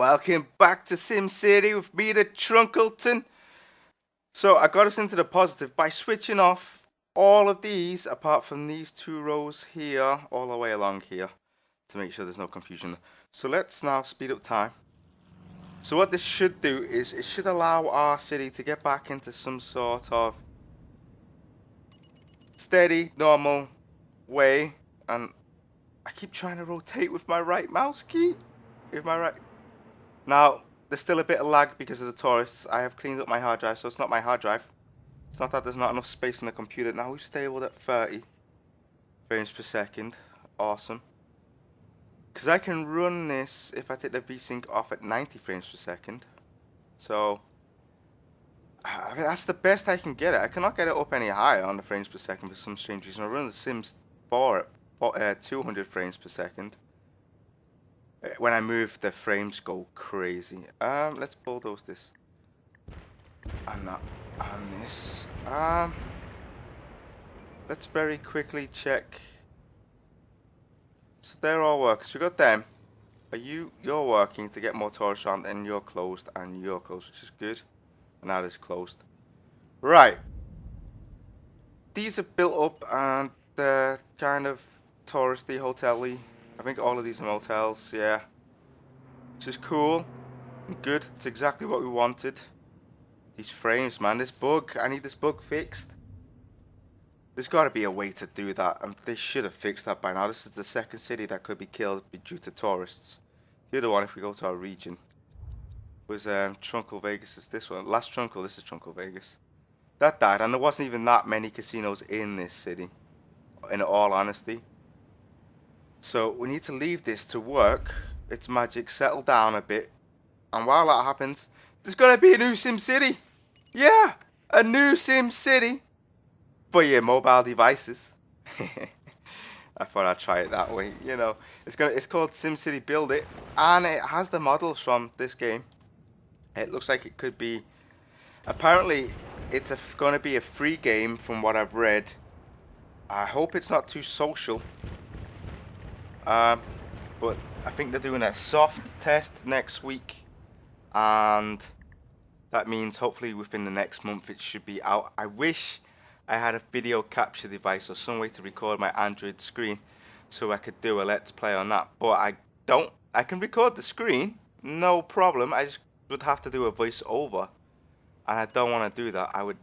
Welcome back to SimCity with me, the Trunkleton. So I got us into the positive by switching off all of these apart from these two rows here, all the way along here, to make sure there's no confusion. So let's now speed up time. So what this should do is it should allow our city to get back into some sort of steady, normal way. And I keep trying to rotate with my right mouse key. Now, there's still a bit of lag because of the tourists. I have cleaned up my hard drive, so it's not my hard drive. It's not that there's not enough space on the computer. Now we've stabilized at 30 frames per second. Awesome. Because I can run this if I take the VSync off at 90 frames per second. So, I mean, that's the best I can get it. I cannot get it up any higher on the frames per second for some strange reason. I run the Sims 4 at 200 frames per second. When I move, the frames go crazy. Let's bulldoze this. And that. And this. Let's very quickly check. So they're all working. So we got them. You're working to get more tourists around, and you're closed, which is good. And that is closed. Right. These are built up, and they're kind of touristy, hotel-y. I think all of these are motels, yeah. Which is cool. Good. It's exactly what we wanted. These frames, man. This bug. I need this bug fixed. There's got to be a way to do that. And they should have fixed that by now. This is the second city that could be killed due to tourists. The other one, if we go to our region, was Trunkle Vegas. Is this one. Last Trunkle, this is Trunkle Vegas. That died. And there wasn't even that many casinos in this city. In all honesty. So we need to leave this to work. Its magic, settle down a bit. And while that happens, there's going to be a new SimCity. Yeah, a new SimCity for your mobile devices. I thought I'd try it that way. You know, it's called SimCity Build It, and it has the models from this game. It looks like it could be. Apparently, it's going to be a free game from what I've read. I hope it's not too social. But I think they're doing a soft test next week, and that means hopefully within the next month it should be out. I wish I had a video capture device or some way to record my Android screen so I could do a let's play on that, but I don't. I can record the screen, no problem. I just would have to do a voiceover, and I don't want to do that. I would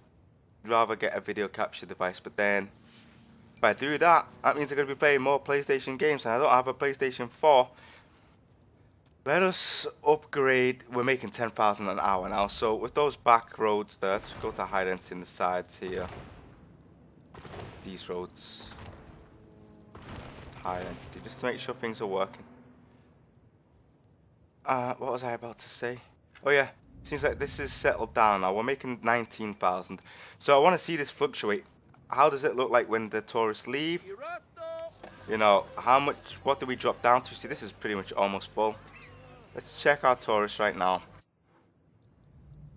rather get a video capture device, but then if I do that, that means I'm going to be playing more PlayStation games, and I don't have a PlayStation 4. Let us upgrade. We're making 10,000 an hour now, so with those back roads there, let's go to high density in the sides here. These roads. High density, just to make sure things are working. What was I about to say? Oh yeah, seems like this is settled down now. We're making 19,000. So I want to see this fluctuate. How does it look like when the tourists leave? You know, what do we drop down to? See, this is pretty much almost full. Let's check our tourists right now.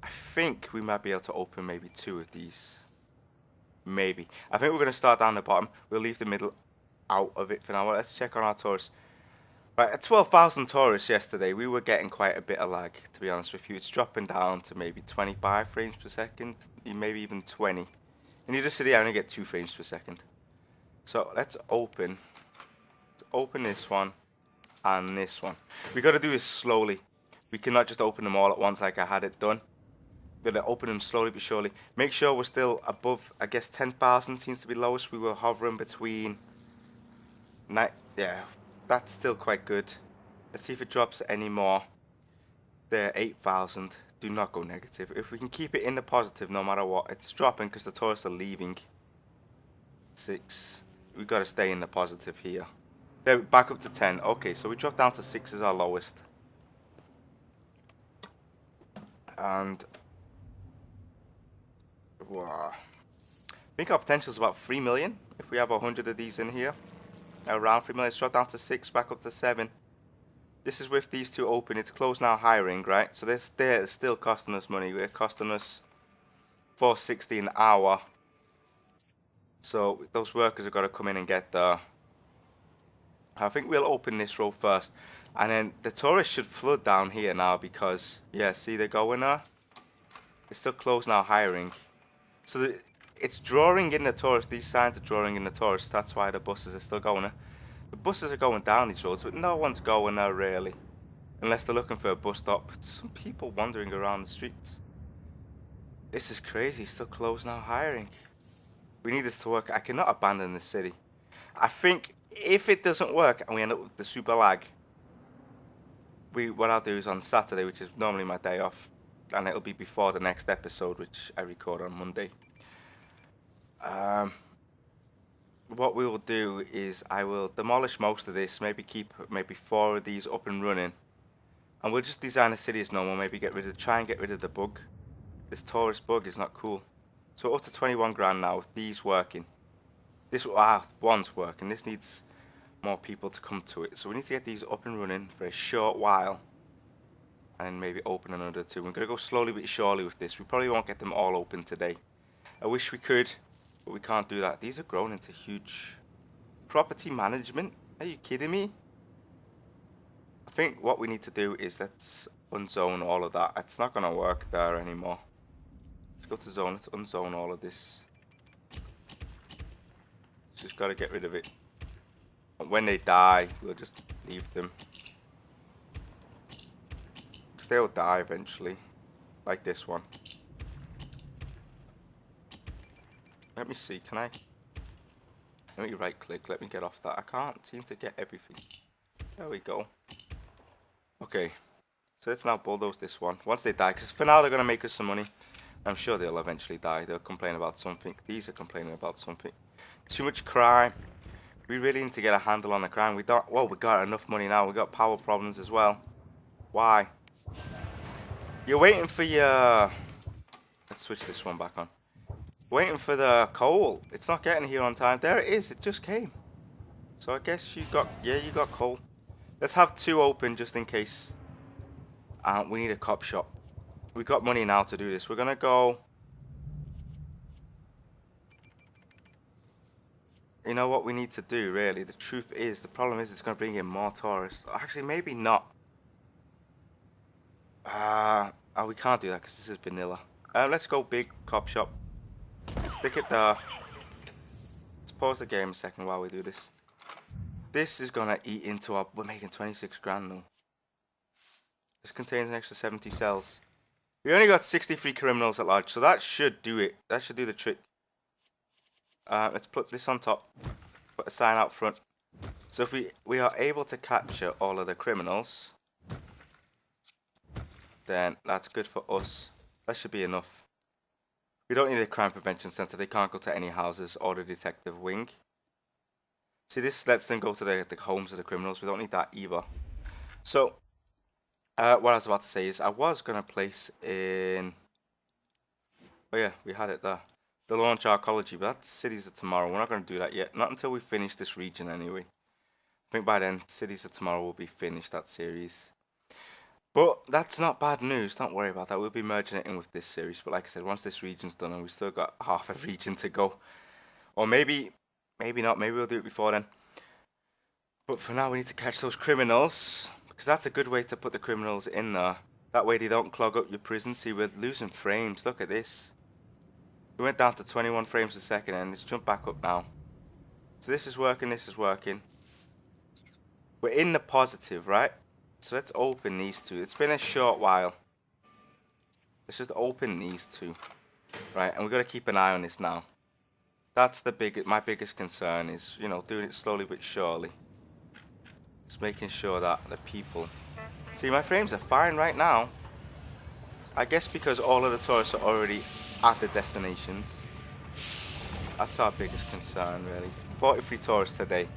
I think we might be able to open maybe 2 of these. Maybe. I think we're going to start down the bottom. We'll leave the middle out of it for now. Let's check on our tourists. Right, at 12,000 tourists yesterday, we were getting quite a bit of lag, to be honest with you. It's dropping down to maybe 25 frames per second, maybe even 20. In either city, I only get 2 frames per second. So let's open this one and this one. We got to do this slowly. We cannot just open them all at once like I had it done. We're going to open them slowly but surely. Make sure we're still above, I guess 10,000 seems to be lowest. We were hovering between, yeah, that's still quite good. Let's see if it drops any more. There, 8,000. Do not go negative. If we can keep it in the positive no matter what. It's dropping because the tourists are leaving. 6. We've got to stay in the positive here. There, back up to 10. Okay, so we dropped down to 6 as our lowest. And wow. I think our potential is about 3 million. If we have 100 of these in here. Around 3 million. Let's drop down to 6, back up to 7. This is with these 2 open. It's closed now hiring, right? So they're still costing us money. They're costing us $4.60 an hour. So those workers have got to come in and get there. I think we'll open this row first. And then the tourists should flood down here now because, yeah, see they're going there? It's still closed now, hiring. So it's drawing in the tourists. These signs are drawing in the tourists. That's why the buses are still going there. The buses are going down these roads, but no one's going there really. Unless they're looking for a bus stop. Some people wandering around the streets. This is crazy. Still closed now, hiring. We need this to work. I cannot abandon this city. I think if it doesn't work and we end up with the super lag, what I'll do is on Saturday, which is normally my day off, and it'll be before the next episode, which I record on Monday. What we will do is I will demolish most of this, maybe keep 4 of these up and running, and we'll just design a city as normal. Maybe try and get rid of the bug. This tourist bug is not cool. So up to 21 grand now with these working. This one's working. This needs more people to come to it. So we need to get these up and running for a short while. And maybe open another 2. We're going to go slowly but surely with this. We probably won't get them all open today. I wish we could, but we can't do that. These are grown into huge property management. Are you kidding me? I think what we need to do is let's unzone all of that. It's not going to work there anymore. Let's go to zone. Let's unzone all of this. Just got to get rid of it. And when they die, we'll just leave them. Because they'll die eventually. Like this one. Let me see, can I? Let me right click, let me get off that. I can't seem to get everything. There we go. Okay. So let's now bulldoze this one. Once they die, because for now they're going to make us some money. I'm sure they'll eventually die. They'll complain about something. These are complaining about something. Too much crime. We really need to get a handle on the crime. We got enough money now. We got power problems as well. Why? You're waiting for your... Let's switch this one back on. Waiting for the coal. It's not getting here on time. There it is. It just came. So I guess you got coal. Let's have 2 open just in case. We need a cop shop. We got money now to do this. We're gonna go... You know what we need to do, really? The truth is, the problem is it's going to bring in more tourists. Actually, maybe not. We can't do that because this is vanilla. Let's go big cop shop. Stick it there. Let's pause the game a second while we do this. This is going to eat into our... We're making 26 grand though. This contains an extra 70 cells. We only got 63 criminals at large, so that should do it. That should do the trick. Let's put this on top. Put a sign out front. So if we are able to capture all of the criminals, then that's good for us. That should be enough. We don't need a crime prevention center. They can't go to any houses or the detective wing. See, this lets them go to the homes of the criminals. We don't need that either. So, what I was about to say is I was going to place in... Oh yeah, we had it there. The launch archaeology, but that's cities of tomorrow. We're not going to do that yet. Not until we finish this region anyway. I think by then, cities of tomorrow will be finished, that series. But that's not bad news. Don't worry about that. We'll be merging it in with this series. But like I said, once this region's done, and we've still got half a region to go. Or maybe not. Maybe we'll do it before then. But for now, we need to catch those criminals. Because that's a good way to put the criminals in there. That way they don't clog up your prison. See, we're losing frames. Look at this. We went down to 21 frames a second and it's jumped back up now. So this is working, this is working. We're in the positive, right? So let's open these 2. It's been a short while. Let's just open these 2. Right, and we've got to keep an eye on this now. That's my biggest concern is, you know, doing it slowly but surely. Just making sure that the people... See, my frames are fine right now. I guess because all of the tourists are already at the destinations. That's our biggest concern, really. 43 tourists today.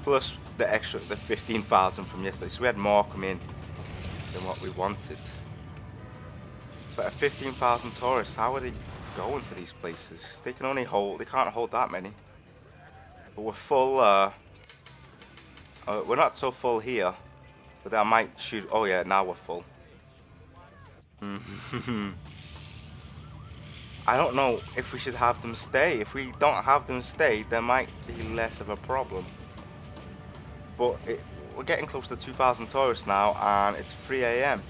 Plus the extra, the 15,000 from yesterday. So we had more come in than what we wanted. But at 15,000 tourists, how are they going to these places? 'Cause they can only hold, they can't hold that many. But we're full, we're not so full here. But I might shoot, oh yeah, now we're full. I don't know if we should have them stay. If we don't have them stay, there might be less of a problem. But we're getting close to 2,000 tourists now, and it's 3 a.m.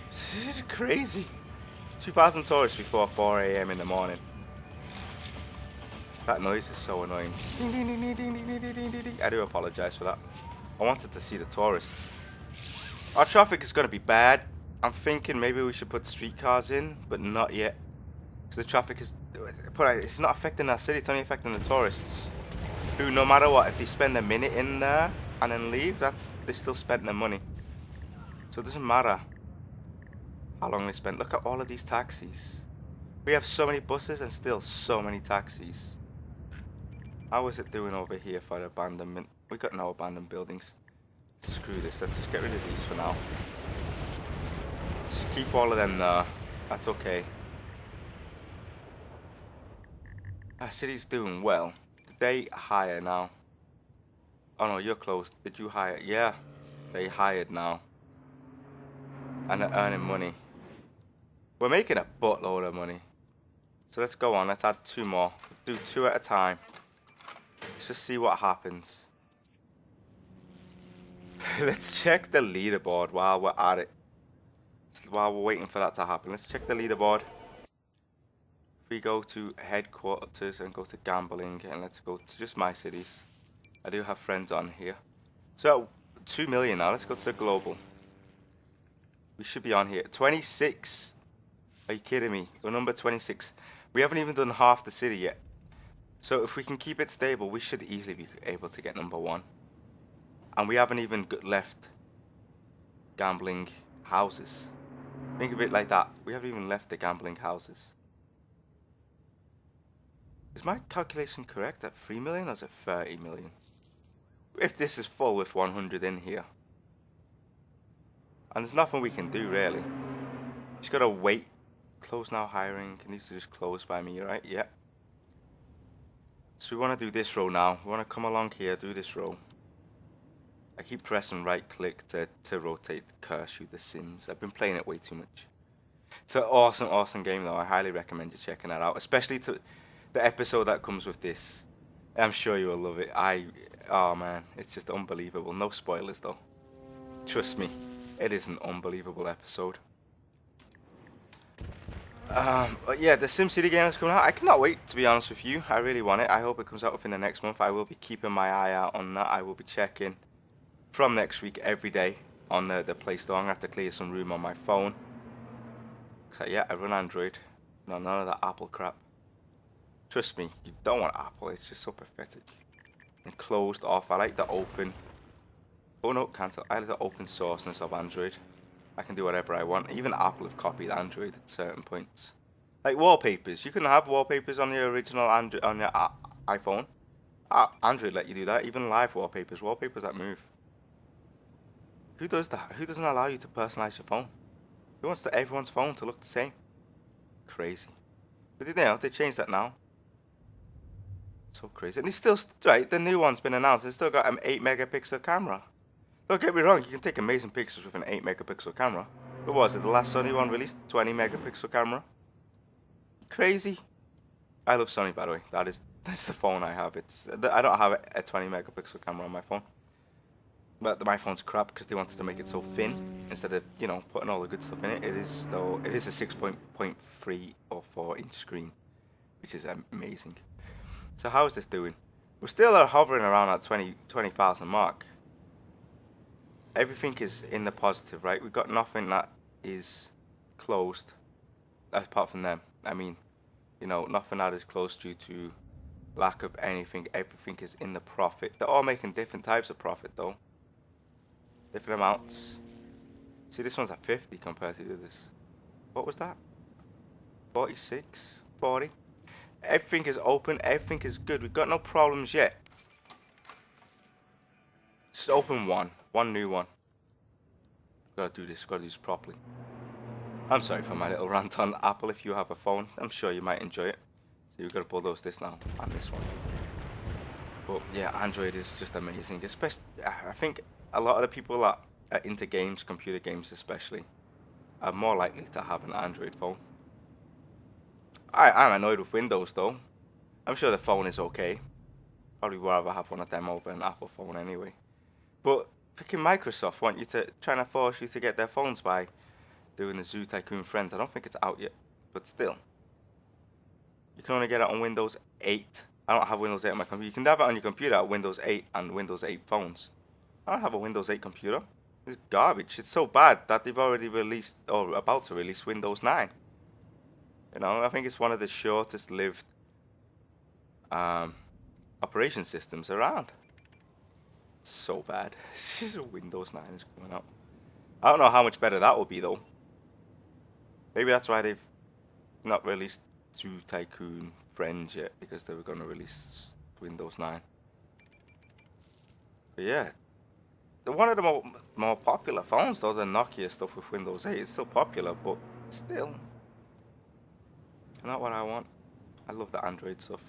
This is crazy. 2,000 tourists before 4 a.m. in the morning. That noise is so annoying. I do apologize for that. I wanted to see the tourists. Our traffic is going to be bad. I'm thinking maybe we should put streetcars in, but not yet. Because the traffic is... It's not affecting our city, it's only affecting the tourists. Who, no matter what, if they spend a minute in there and then leave, they still spent their money. So it doesn't matter how long they spent. Look at all of these taxis. We have so many buses and still so many taxis. How is it doing over here for abandonment? We got no abandoned buildings. Screw this, let's just get rid of these for now. Just keep all of them there. That's okay. Our city's doing well. Did they hire now? Oh no, you're closed. Did you hire? Yeah, they hired now. And they're earning money. We're making a buttload of money. So let's go on, let's add 2 more. Do 2 at a time. Let's just see what happens. Let's check the leaderboard while we're at it. While we're waiting for that to happen. Let's check the leaderboard. If we go to headquarters and go to gambling, and let's go to just my cities. I do have friends on here. So 2 million now. Let's go to the global. We should be on here. 26. Are you kidding me? We're number 26. We haven't even done half the city yet. So if we can keep it stable, we should easily be able to get number 1. And we haven't even left gambling houses. Think of it like that. We haven't even left the gambling houses. Is my calculation correct at 3 million or is it 30 million? If this is full with 100 in here. And there's nothing we can do really. Just gotta wait. Close now hiring. It needs to just close by me, right? Yeah. So we want to do this row now. We want to come along here, do this row. I keep pressing right click to rotate the cursor through the Sims. I've been playing it way too much. It's an awesome game though. I highly recommend you checking that out. Especially to the episode that comes with this. I'm sure you will love it. Oh man, it's just unbelievable. No spoilers though. Trust me, it is an unbelievable episode. But yeah, the SimCity game is coming out. I cannot wait, to be honest with you. I really want it. I hope it comes out within the next month. I will be keeping my eye out on that. I will be checking from next week every day on the Play Store. I'm going to have to clear some room on my phone. So yeah, I run Android. No, none of that Apple crap. Trust me, you don't want Apple. It's just so pathetic. And closed off. I like the open. Oh no, cancel. I like the open sourceness of Android. I can do whatever I want. Even Apple have copied Android at certain points. Like wallpapers. You can have wallpapers on your original Android on your iPhone. Android let you do that. Even live wallpapers. Wallpapers that move. Who does that? Who doesn't allow you to personalize your phone? Who wants everyone's phone to look the same? Crazy. But they changed that now. So crazy. And it's still, right, the new one's been announced. It's still got an 8 megapixel camera. Don't get me wrong, you can take amazing pictures with an 8 megapixel camera. What was it? The last Sony one released 20 megapixel camera. Crazy. I love Sony, by the way. That's the phone I have. I don't have a 20 megapixel camera on my phone. But my phone's crap because they wanted to make it so thin instead of, putting all the good stuff in it. It is a 6.3 or 4 inch screen, which is amazing. So how is this doing? We're still hovering around that 20,000 mark. Everything is in the positive, right? We've got nothing that is closed apart from them. I mean, nothing that is closed due to lack of anything. Everything is in the profit. They're all making different types of profit though. Different amounts. See, this one's at 50 compared to the others. What was that? 46? 40? Everything is open. Everything is good. We've got no problems yet. Just open one. One new one. Gotta do this properly. I'm sorry for my little rant on Apple. If you have a phone, I'm sure you might enjoy it. So you've got to bulldoze this now and this one. But yeah, Android is just amazing. Especially, I think a lot of the people that are into games, computer games especially, are more likely to have an Android phone. I'm annoyed with Windows though. I'm sure the phone is okay. Probably rather have one of them over an Apple phone anyway. But freaking Microsoft want you to, trying to force you to get their phones by doing the Zoo Tycoon Friends. I don't think it's out yet, but still. You can only get it on Windows 8. I don't have Windows 8 on my computer. You can have it on your computer at Windows 8 and Windows 8 phones. I don't have a Windows 8 computer. It's garbage. It's so bad that they've already released, or about to release, Windows 9. You know, I think it's one of the shortest lived operation systems around. It's so bad. Windows 9 is coming out. I don't know how much better that will be though. Maybe that's why they've not released Zoo Tycoon Friends yet, because they were going to release Windows 9. But yeah, one of the more popular phones though, the Nokia stuff with Windows 8, is still popular, but still not what I want. I love the Android stuff.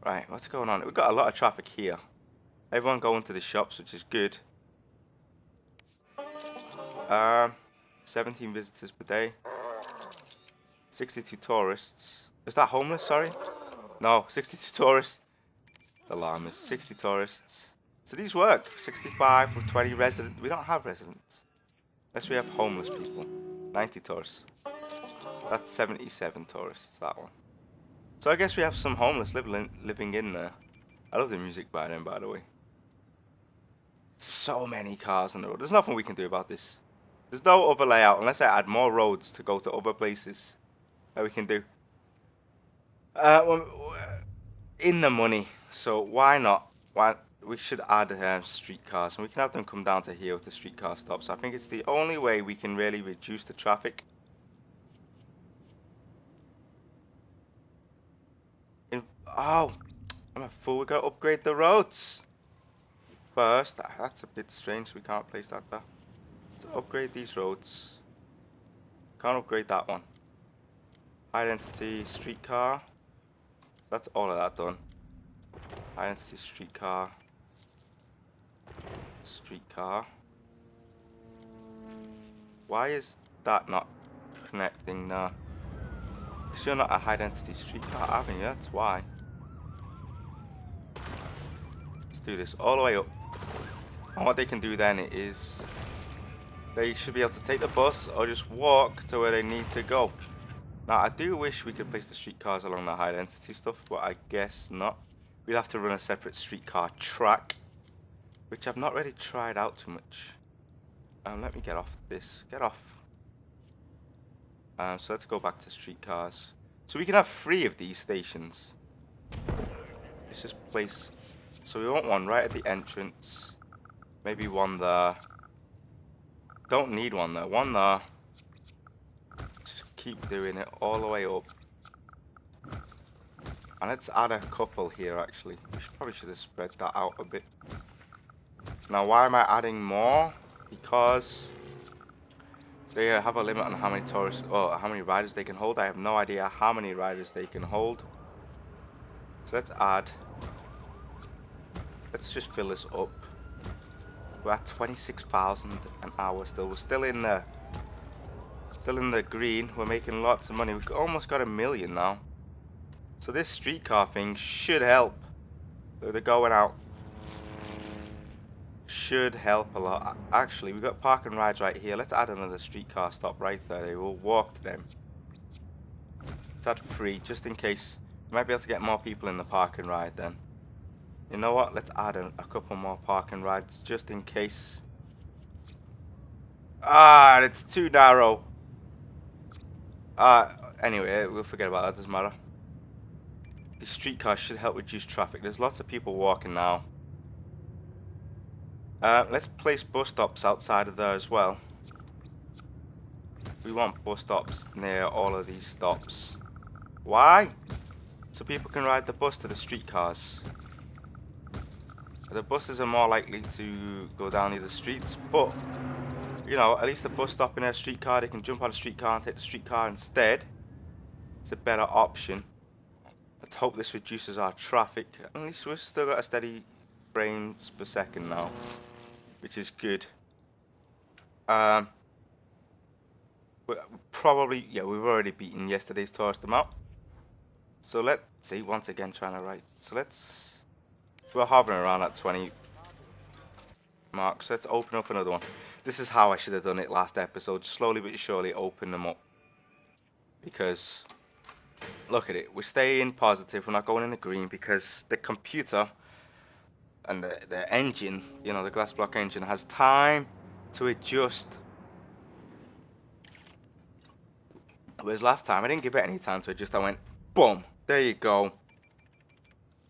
Right, what's going on? We've got a lot of traffic here. Everyone going to the shops, which is good. 17 visitors per day. 62 tourists. Is that homeless? Sorry. No, 62 tourists. The alarm is 60 tourists. So these work. 65 from 20 residents. We don't have residents. Unless we have homeless people. 90 tourists. That's 77 tourists, that one. So I guess we have some homeless living in there. I love the music by them, by the way. So many cars on the road. There's nothing we can do about this. There's no other layout unless I add more roads to go to other places that we can do. In the money, so why not? Why we should add streetcars, and we can have them come down to here with the streetcar stops. I think it's the only way we can really reduce the traffic. Oh, I'm a fool. We gotta upgrade the roads first. That's a bit strange. We can't place that there. Let's upgrade these roads. Can't upgrade that one. High density streetcar. That's all of that done. High density streetcar. Streetcar. Why is that not connecting now? Because you're not a high density streetcar avenue, that's why. Let's do this all the way up. And what they can do then is they should be able to take the bus or just walk to where they need to go. Now I do wish we could place the streetcars along the high density stuff, but I guess not. We'd have to run a separate streetcar track, which I've not really tried out too much. Let me get off this. Get off. So let's go back to streetcars. So we can have 3 of these stations. Let's just place. So we want one right at the entrance. Maybe one there. Don't need one there. One there. Just keep doing it all the way up. And let's add a couple here actually. We probably should have spread that out a bit. Now why am I adding more? Because they have a limit on how many tourists or how many riders they can hold. I have no idea how many riders they can hold. So let's add. Let's just fill this up. We're at 26,000 an hour still. We're still in the green. We're making lots of money. We've almost got 1 million now. So this streetcar thing should help. So they're going out. Should help a lot. Actually, we've got park and rides right here. Let's add another streetcar stop right there. They will walk to them. Let's add 3 just in case. We might be able to get more people in the park and ride then. You know what? Let's add a couple more park and rides just in case. Ah, it's too narrow. Anyway, we'll forget about that. Doesn't matter. The streetcars should help reduce traffic. There's lots of people walking now. Let's place bus stops outside of there as well. We want bus stops near all of these stops. Why? So people can ride the bus to the streetcars. The buses are more likely to go down either streets, but you know, at least the bus stop in a streetcar, they can jump on a streetcar and take the streetcar instead. It's a better option. Let's hope this reduces our traffic. At least we've still got a steady frames per second now, which is good. Probably, yeah, we've already beaten yesterday's tourist amount. So let's see, once again trying to write. So we're hovering around at 20 marks. Let's open up another one. This is how I should have done it last episode. Slowly but surely open them up. Because, look at it. We're staying positive. We're not going in the green because the computer and the engine, you know, the glass block engine, has time to adjust. Whereas last time, I didn't give it any time to adjust. I went, boom, there you go.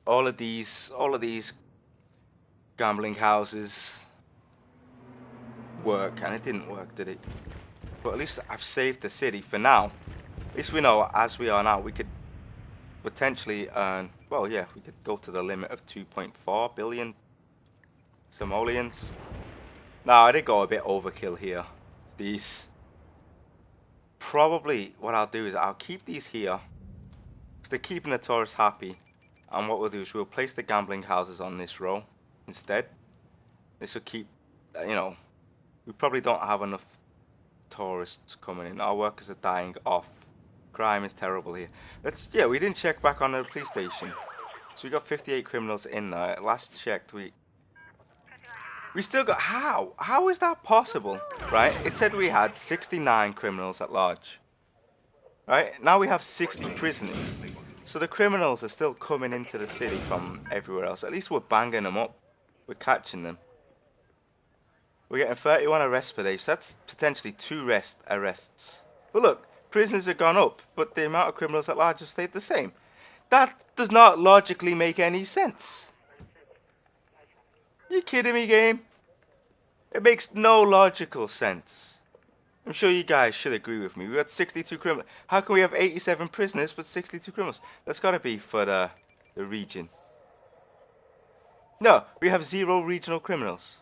All of these gambling houses work, and it didn't work, did it? But at least I've saved the city for now. At least we know, as we are now, we could potentially earn, well, yeah, we could go to the limit of 2.4 billion simoleons. Now, I did go a bit overkill here. These. Probably what I'll do is I'll keep these here, because they're keeping the tourists happy. And what we'll do is we'll place the gambling houses on this row instead. This will keep, you know, we probably don't have enough tourists coming in. Our workers are dying off. Crime is terrible here. Yeah, we didn't check back on the police station. So we got 58 criminals in there. Last checked, we still got, how is that possible? Right, it said we had 69 criminals at large. Right, now we have 60 prisoners. So the criminals are still coming into the city from everywhere else. At least we're banging them up. We're catching them. We're getting 31 arrests per day, so that's potentially 2 arrests. But look, prisoners have gone up, but the amount of criminals at large have stayed the same. That does not logically make any sense. You kidding me, game? It makes no logical sense. I'm sure you guys should agree with me. We got 62 criminals. How can we have 87 prisoners but 62 criminals? That's got to be for the region. No, we have 0 regional criminals.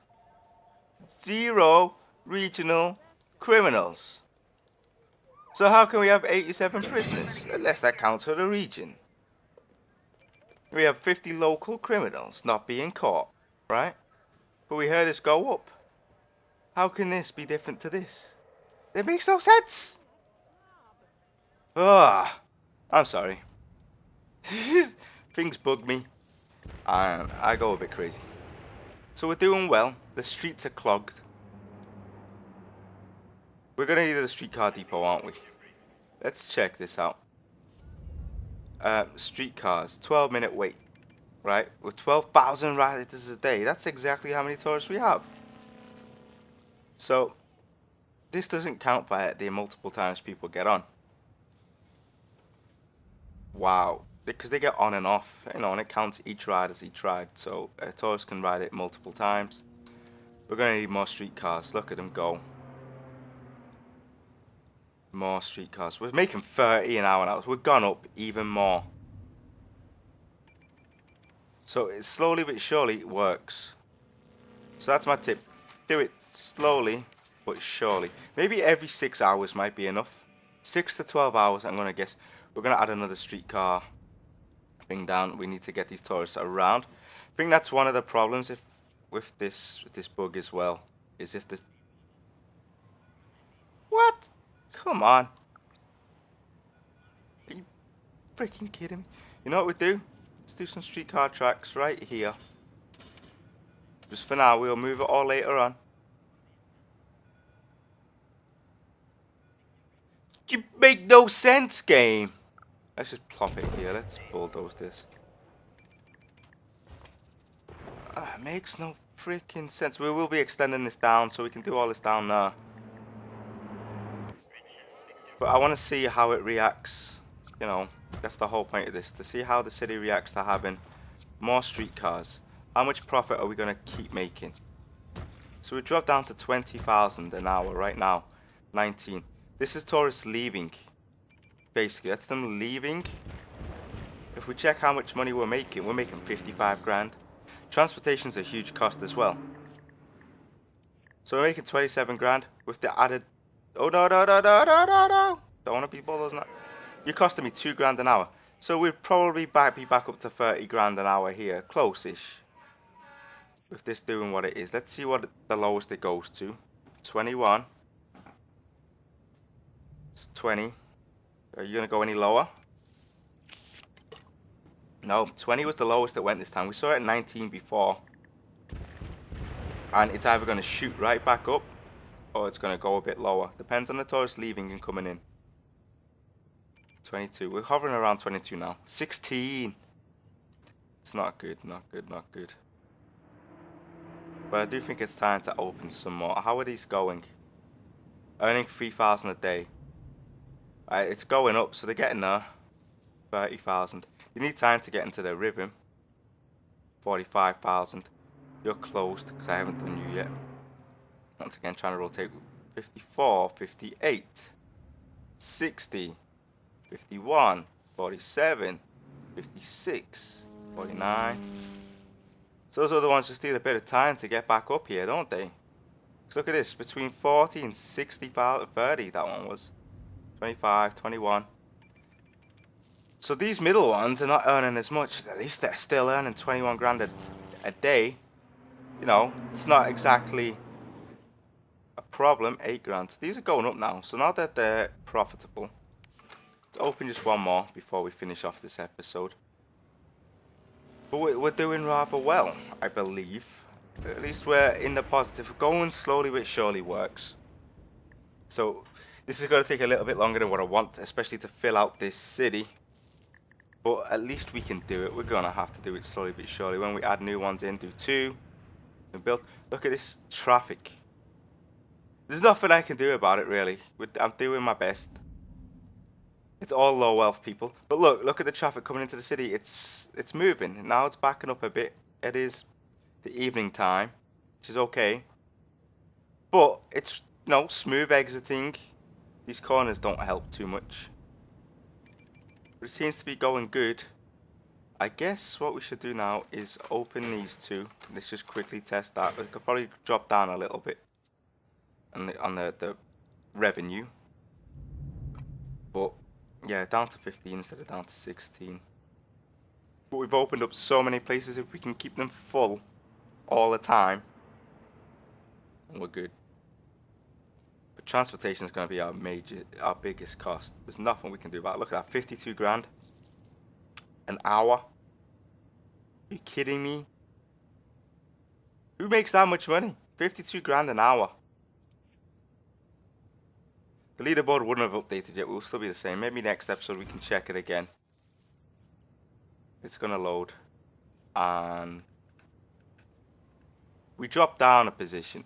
0 regional criminals. So how can we have 87 prisoners? Unless that counts for the region. We have 50 local criminals not being caught, right? But we heard this go up. How can this be different to this? It makes no sense. Ah, I'm sorry. Things bug me, and I go a bit crazy. So we're doing well. The streets are clogged. We're gonna need a streetcar depot, aren't we? Let's check this out. Streetcars, 12-minute wait. Right, with 12,000 riders a day, that's exactly how many tourists we have. So this doesn't count by the multiple times people get on. Wow, because they get on and off, you know, and it counts each ride as each ride. So a tourist can ride it multiple times. We're going to need more streetcars. Look at them go. More streetcars. We're making 30 an hour now. We've gone up even more. So it slowly but surely works. So that's my tip. Do it slowly but surely. Maybe every 6 hours might be enough. 6 to 12 hours, I'm going to guess. We're going to add another streetcar thing down. We need to get these tourists around. I think that's one of the problems with this bug as well. Is if the... What? Come on. Are you freaking kidding me? You know what we do? Let's do some streetcar tracks right here. Just for now, we'll move it all later on. You make no sense, game. Let's just plop it here. Let's bulldoze this. It makes no freaking sense. We will be extending this down so we can do all this down there. But I want to see how it reacts. You know, that's the whole point of this. To see how the city reacts to having more streetcars. How much profit are we going to keep making? So we dropped down to 20,000 an hour right now. 19. This is tourists leaving. Basically, that's them leaving. If we check how much money we're making 55 grand. Transportation's a huge cost as well. So we're making 27 grand with the added... Oh, no. Don't want to be bulldozing that. You're costing me 2 grand an hour. So we'd probably be back up to 30 grand an hour here. Close-ish. With this doing what it is. Let's see what the lowest it goes to. 21. It's 20. Are you going to go any lower? No, 20 was the lowest that went this time. We saw it at 19 before. And it's either going to shoot right back up, or it's going to go a bit lower. Depends on the tourists leaving and coming in. 22. We're hovering around 22 now. 16. It's not good, not good, not good. But I do think it's time to open some more. How are these going? Earning 3,000 a day. It's going up, so they're getting there. 30,000. You need time to get into the rhythm. 45,000. You're closed, because I haven't done you yet. Once again, trying to rotate. 54, 58, 60, 51, 47, 56, 49. So those other ones just need a bit of time to get back up here, don't they? Because look at this, between 40 and 60, 30 that one was. 25, 21. So these middle ones are not earning as much. At least they're still earning 21 grand a day. You know, it's not exactly a problem. 8 grand. So these are going up now. So now that they're profitable, let's open just one more before we finish off this episode. But we're doing rather well, I believe. At least we're in the positive. Going slowly but surely works. So this is going to take a little bit longer than what I want, especially to fill out this city. But at least we can do it. We're going to have to do it slowly but surely. When we add new ones in, do 2. And build. Look at this traffic. There's nothing I can do about it, really. I'm doing my best. It's all low wealth people. But look at the traffic coming into the city. It's moving. Now it's backing up a bit. It is the evening time, which is okay. But it's, you know, smooth exiting. These corners don't help too much. But it seems to be going good. I guess what we should do now is open these 2. Let's just quickly test that. We could probably drop down a little bit on the revenue. But yeah, down to 15 instead of down to 16. But we've opened up so many places. If we can keep them full all the time, we're good. But transportation is going to be our biggest cost. There's nothing we can do about it. Look at that, 52 grand an hour. Are you kidding me? Who makes that much money? 52 grand an hour. The leaderboard wouldn't have updated yet. We'll still be the same. Maybe next episode we can check it again. It's gonna load. And we dropped down a position.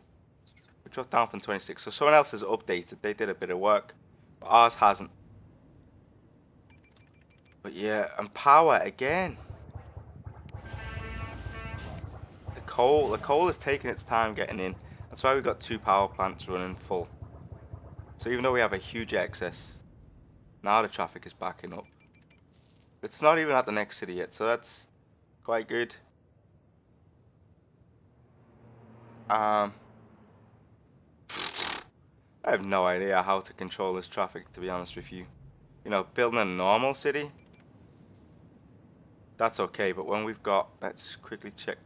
We dropped down from 26. So someone else has updated. They did a bit of work. But ours hasn't. But yeah, and power again. The coal is taking its time getting in. That's why we've got 2 power plants running full. So even though we have a huge excess, now the traffic is backing up. It's not even at the next city yet, so that's quite good. I have no idea how to control this traffic, to be honest with you. You know, building a normal city, that's okay, but when we've got, let's quickly check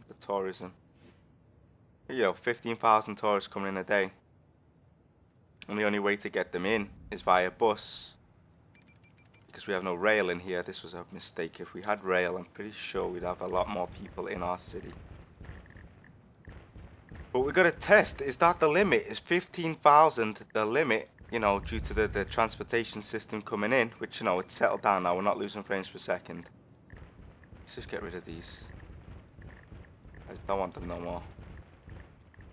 the tourism. You know, 15,000 tourists coming in a day. And the only way to get them in is via bus. Because we have no rail in here. This was a mistake. If we had rail, I'm pretty sure we'd have a lot more people in our city. But we've got to test. Is that the limit? Is 15,000 the limit? You know, due to the transportation system coming in. Which, you know, it's settled down now. We're not losing frames per second. Let's just get rid of these. I just don't want them no more.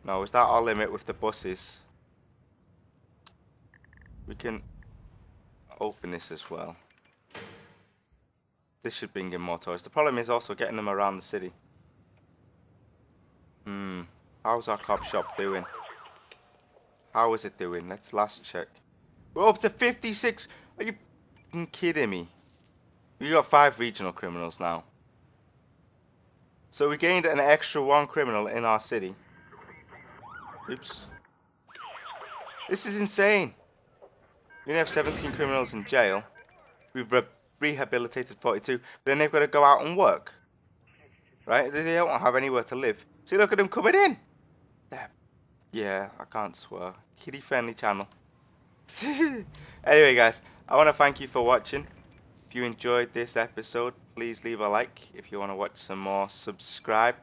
No, is that our limit with the buses? We can open this as well. This should bring in more tourists. The problem is also getting them around the city. How's our cop shop doing? How is it doing? Let's last check. We're up to 56. Are you kidding me? We got 5 regional criminals now. So we gained an extra 1 criminal in our city. Oops. This is insane. We only have 17 criminals in jail. We've rehabilitated 42. But then they've got to go out and work. Right? They don't have anywhere to live. See, look at them coming in. Yeah, I can't swear. Kiddie friendly channel. Anyway, guys, I want to thank you for watching. If you enjoyed this episode, please leave a like. If you want to watch some more, subscribe.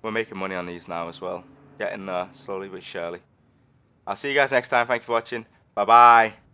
We're making money on these now as well. Getting there slowly but surely. I'll see you guys next time. Thank you for watching. Bye bye.